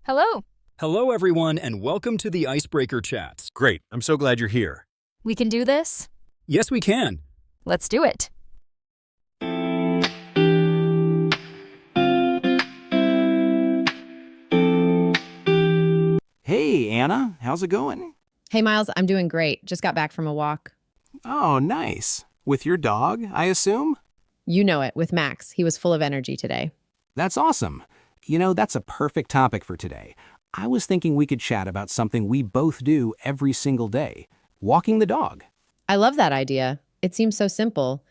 Hello. Hello, everyone, and welcome to the Icebreaker Chats. Great. I'm so glad you're here. We can do this? Yes, we can. Let's do it. Hey, Anna. How's it going? Hey, Miles, I'm doing great. Just got back from a walk. Oh, nice. With your dog, I assume? You know it, with Max. He was full of energy today. That's awesome. You know, that's a perfect topic for today. I was thinking we could chat about something we both do every single day, walking the dog. I love that idea. It seems so simple,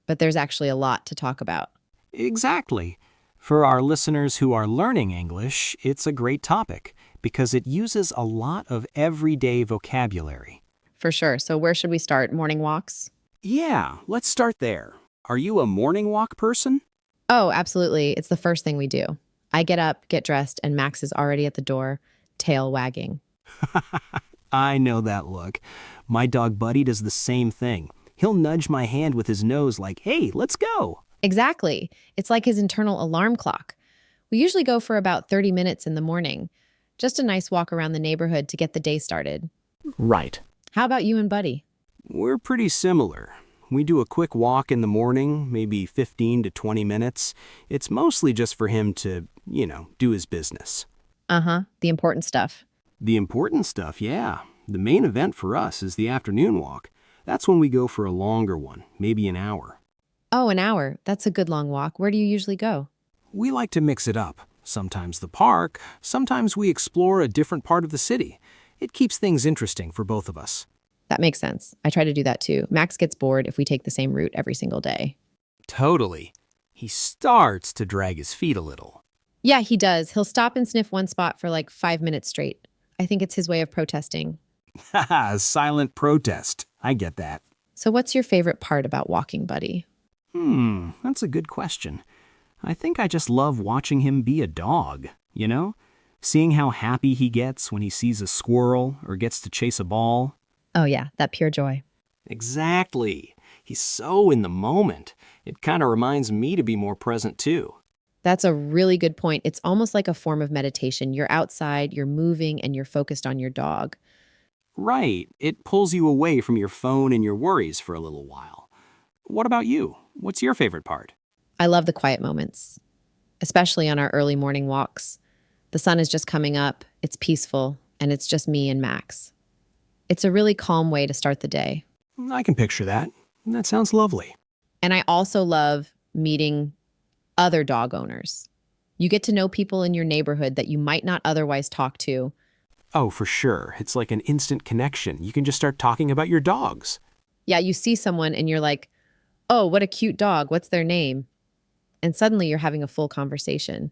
but there's actually a lot to talk about. Exactly. For our listeners who are learning English, it's a great topic because it uses a lot of everyday vocabulary. For sure. So where should we start? Morning walks? Yeah, let's start there. Are you a morning walk person? Oh, absolutely. It's the first thing we do. I get up, get dressed, and Max is already at the door, tail wagging. I know that look. My dog Buddy does the same thing. He'll nudge my hand with his nose like, hey, let's go. Exactly. It's like his internal alarm clock. We usually go for about 30 minutes in the morning. Just a nice walk around the neighborhood to get the day started. Right. How about you and Buddy? We're pretty similar. We do a quick walk in the morning, maybe 15 to 20 minutes. It's mostly just for him to, do his business. Uh-huh. The important stuff. The important stuff, yeah. The main event for us is the afternoon walk. That's when we go for a longer one, maybe an hour. Oh, an hour. That's a good long walk. Where do you usually go? We like to mix it up. Sometimes the park, sometimes we explore a different part of the city. It keeps things interesting for both of us. That makes sense. I try to do that too. Max gets bored if we take the same route every single day. Totally. He starts to drag his feet a little. Yeah, he does. He'll stop and sniff one spot for like 5 minutes straight. I think it's his way of protesting. Haha, silent protest. I get that. So what's your favorite part about walking, Buddy? That's a good question. I think I just love watching him be a dog, Seeing how happy he gets when he sees a squirrel or gets to chase a ball. Oh yeah, that pure joy. Exactly. He's so in the moment. It kind of reminds me to be more present too. That's a really good point. It's almost like a form of meditation. You're outside, you're moving, and you're focused on your dog. Right. It pulls you away from your phone and your worries for a little while. What about you? What's your favorite part? I love the quiet moments, especially on our early morning walks. The sun is just coming up, it's peaceful, and it's just me and Max. It's a really calm way to start the day. I can picture that. That sounds lovely. And I also love meeting other dog owners. You get to know people in your neighborhood that you might not otherwise talk to. Oh, for sure. It's like an instant connection. You can just start talking about your dogs. Yeah, you see someone and you're like, oh, what a cute dog. What's their name? And suddenly you're having a full conversation.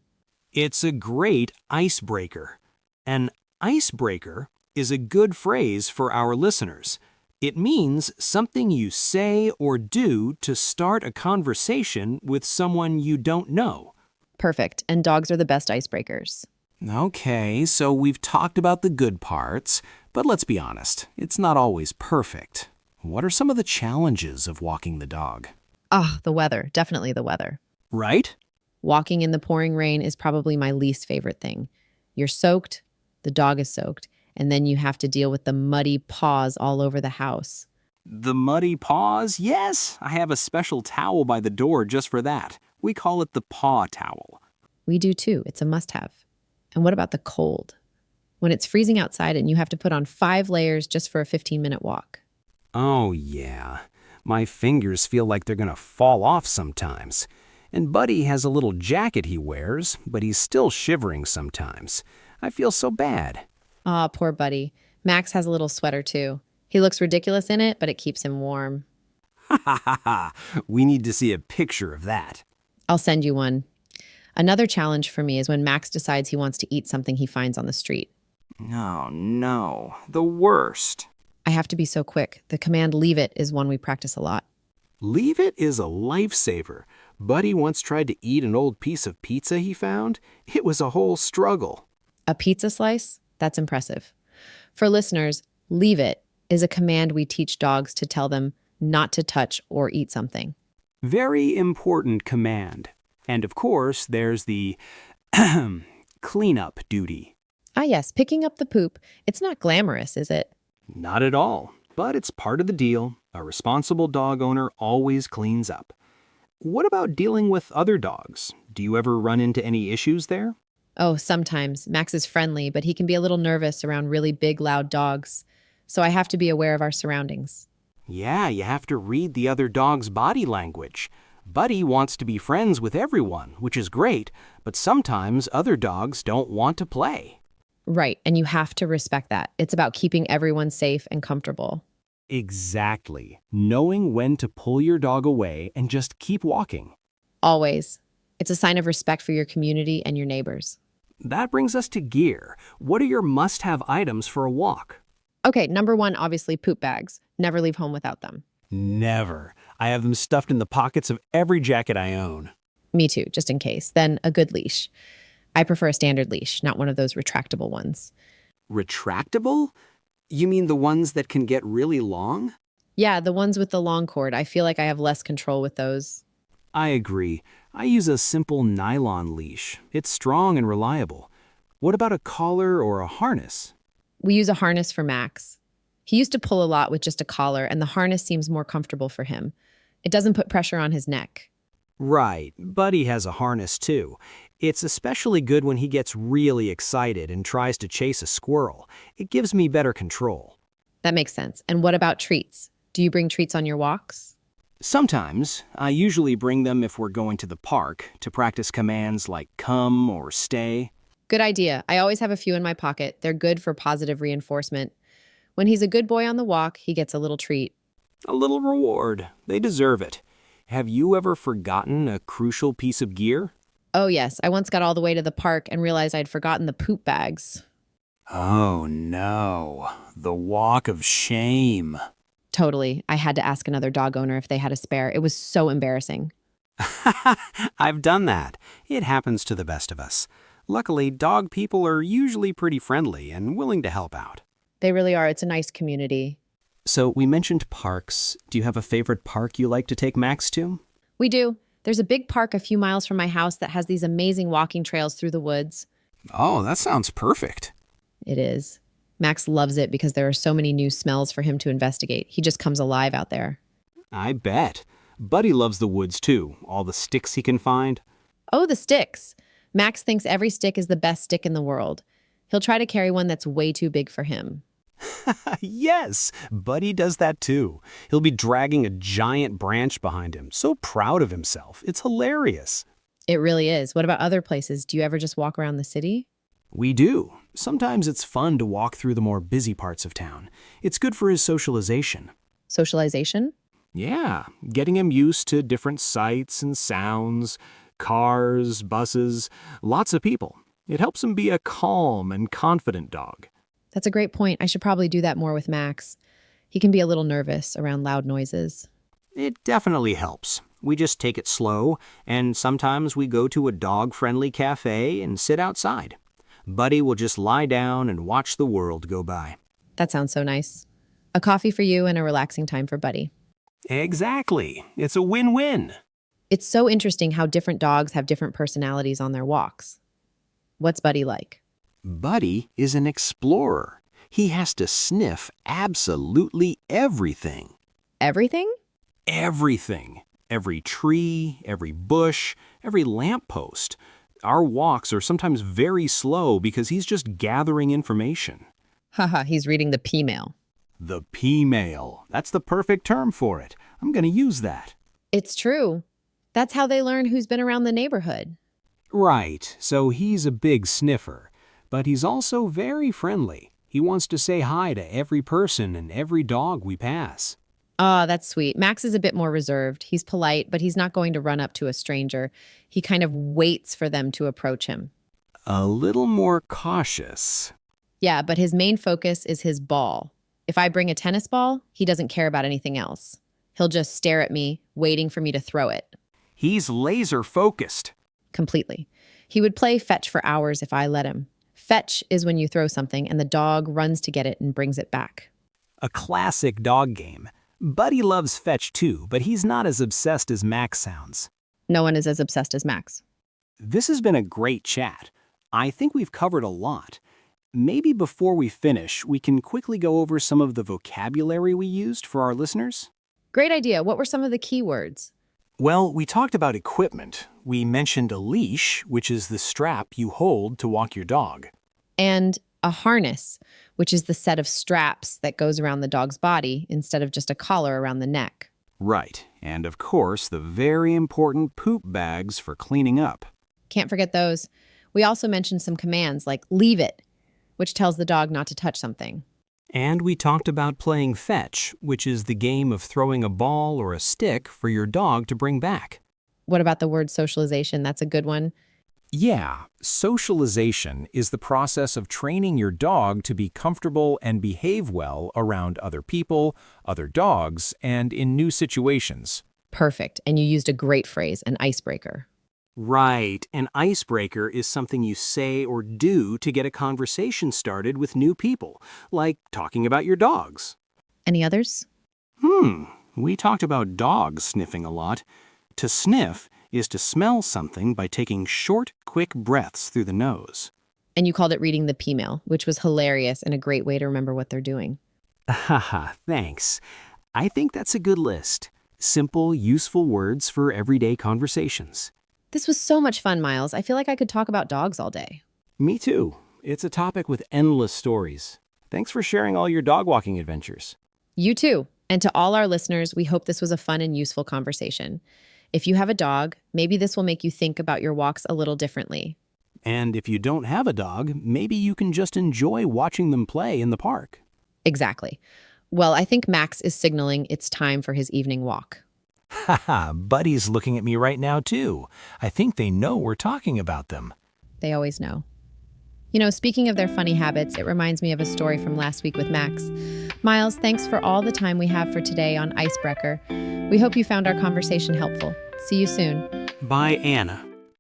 It's a great icebreaker. An icebreaker is a good phrase for our listeners. It means something you say or do to start a conversation with someone you don't know. Perfect. And dogs are the best icebreakers. Okay, so we've talked about the good parts, but let's be honest, it's not always perfect. What are some of the challenges of walking the dog? Oh, the weather. Definitely the weather. Right? Walking in the pouring rain is probably my least favorite thing. You're soaked, the dog is soaked, and then you have to deal with the muddy paws all over the house. The muddy paws? Yes, I have a special towel by the door just for that. We call it the paw towel. We do too. It's a must-have. And what about the cold? When it's freezing outside and you have to put on 5 layers just for a 15-minute walk. Oh, yeah. My fingers feel like they're gonna fall off sometimes. And Buddy has a little jacket he wears, but he's still shivering sometimes. I feel so bad. Aw, poor Buddy. Max has a little sweater too. He looks ridiculous in it, but it keeps him warm. Ha ha ha ha. We need to see a picture of that. I'll send you one. Another challenge for me is when Max decides he wants to eat something he finds on the street. Oh, no. The worst. I have to be so quick. The command leave it is one we practice a lot. Leave it is a lifesaver. Buddy once tried to eat an old piece of pizza he found. It was a whole struggle. A pizza slice? That's impressive. For listeners, leave it is a command we teach dogs to tell them not to touch or eat something. Very important command. And of course, there's the cleanup duty. Ah, yes, picking up the poop. It's not glamorous, is it? Not at all, but it's part of the deal. A responsible dog owner always cleans up. What about dealing with other dogs? Do you ever run into any issues there? Oh, sometimes. Max is friendly, but he can be a little nervous around really big, loud dogs. So I have to be aware of our surroundings. Yeah, you have to read the other dog's body language. Buddy wants to be friends with everyone, which is great, but sometimes other dogs don't want to play. Right, and you have to respect that. It's about keeping everyone safe and comfortable. Exactly. Knowing when to pull your dog away and just keep walking. Always. It's a sign of respect for your community and your neighbors. That brings us to gear. What are your must-have items for a walk? Okay, number one, obviously poop bags. Never leave home without them. Never. I have them stuffed in the pockets of every jacket I own. Me too, just in case. Then a good leash. I prefer a standard leash, not one of those retractable ones. Retractable? You mean the ones that can get really long? Yeah, the ones with the long cord. I feel like I have less control with those. I agree. I use a simple nylon leash. It's strong and reliable. What about a collar or a harness? We use a harness for Max. He used to pull a lot with just a collar, and the harness seems more comfortable for him. It doesn't put pressure on his neck. Right. Buddy has a harness too. It's especially good when he gets really excited and tries to chase a squirrel. It gives me better control. That makes sense. And what about treats? Do you bring treats on your walks? Sometimes. I usually bring them if we're going to the park to practice commands like come or stay. Good idea. I always have a few in my pocket. They're good for positive reinforcement. When he's a good boy on the walk, he gets a little treat. A little reward. They deserve it. Have you ever forgotten a crucial piece of gear? Oh, yes. I once got all the way to the park and realized I'd forgotten the poop bags. Oh no, the walk of shame. Totally. I had to ask another dog owner if they had a spare. It was so embarrassing. I've done that. It happens to the best of us. Luckily, dog people are usually pretty friendly and willing to help out. They really are. It's a nice community. So we mentioned parks. Do you have a favorite park you like to take Max to? We do. There's a big park a few miles from my house that has these amazing walking trails through the woods. Oh, that sounds perfect. It is. Max loves it because there are so many new smells for him to investigate. He just comes alive out there. I bet. Buddy loves the woods too, all the sticks he can find. Oh, the sticks. Max thinks every stick is the best stick in the world. He'll try to carry one that's way too big for him. Yes, Buddy does that too. He'll be dragging a giant branch behind him, so proud of himself. It's hilarious. It really is. What about other places? Do you ever just walk around the city? We do. Sometimes it's fun to walk through the more busy parts of town. It's good for his socialization. Socialization? Yeah, getting him used to different sights and sounds, cars, buses, lots of people. It helps him be a calm and confident dog. That's a great point. I should probably do that more with Max. He can be a little nervous around loud noises. It definitely helps. We just take it slow, and sometimes we go to a dog-friendly cafe and sit outside. Buddy will just lie down and watch the world go by. That sounds so nice. A coffee for you and a relaxing time for Buddy. Exactly. It's a win-win. It's so interesting how different dogs have different personalities on their walks. What's Buddy like? Buddy is an explorer. He has to sniff absolutely everything. Everything? Everything. Every tree, every bush, every lamppost. Our walks are sometimes very slow because he's just gathering information. Haha, he's reading the P-mail. The P-mail. That's the perfect term for it. I'm going to use that. It's true. That's how they learn who's been around the neighborhood. Right, so he's a big sniffer. But he's also very friendly. He wants to say hi to every person and every dog we pass. Ah, that's sweet. Max is a bit more reserved. He's polite, but he's not going to run up to a stranger. He kind of waits for them to approach him. A little more cautious. Yeah, but his main focus is his ball. If I bring a tennis ball, he doesn't care about anything else. He'll just stare at me, waiting for me to throw it. He's laser focused. Completely. He would play fetch for hours if I let him. Fetch is when you throw something and the dog runs to get it and brings it back. A classic dog game. Buddy loves fetch too, but he's not as obsessed as Max sounds. No one is as obsessed as Max. This has been a great chat. I think we've covered a lot. maybe before we finish, we can quickly go over some of the vocabulary we used for our listeners? Great idea. What were some of the key words? Well, we talked about equipment. We mentioned a leash, which is the strap you hold to walk your dog. And a harness, which is the set of straps that goes around the dog's body instead of just a collar around the neck. Right, and of course, the very important poop bags for cleaning up. Can't forget those. We also mentioned some commands like leave it, which tells the dog not to touch something. And we talked about playing fetch, which is the game of throwing a ball or a stick for your dog to bring back. What about the word socialization? That's a good one. Yeah, socialization is the process of training your dog to be comfortable and behave well around other people, other dogs, and in new situations. Perfect. And you used a great phrase, an icebreaker. Right, an icebreaker is something you say or do to get a conversation started with new people, like talking about your dogs. Any others? We talked about dogs sniffing a lot. To sniff is to smell something by taking short, quick breaths through the nose. And you called it reading the P-mail, which was hilarious and a great way to remember what they're doing. Haha, thanks. I think that's a good list. Simple, useful words for everyday conversations. This was so much fun, Miles. I feel like I could talk about dogs all day. Me too. It's a topic with endless stories. Thanks for sharing all your dog walking adventures. You too. And to all our listeners, we hope this was a fun and useful conversation. If you have a dog, maybe this will make you think about your walks a little differently. And if you don't have a dog, maybe you can just enjoy watching them play in the park. Exactly. Well, I think Max is signaling it's time for his evening walk. Haha, Buddy's looking at me right now too. I think they know we're talking about them. They always know. You know, speaking of their funny habits, it reminds me of a story from last week with Max. Miles, thanks for all the time we have for today on Icebreaker. We hope you found our conversation helpful. See you soon. By Anna.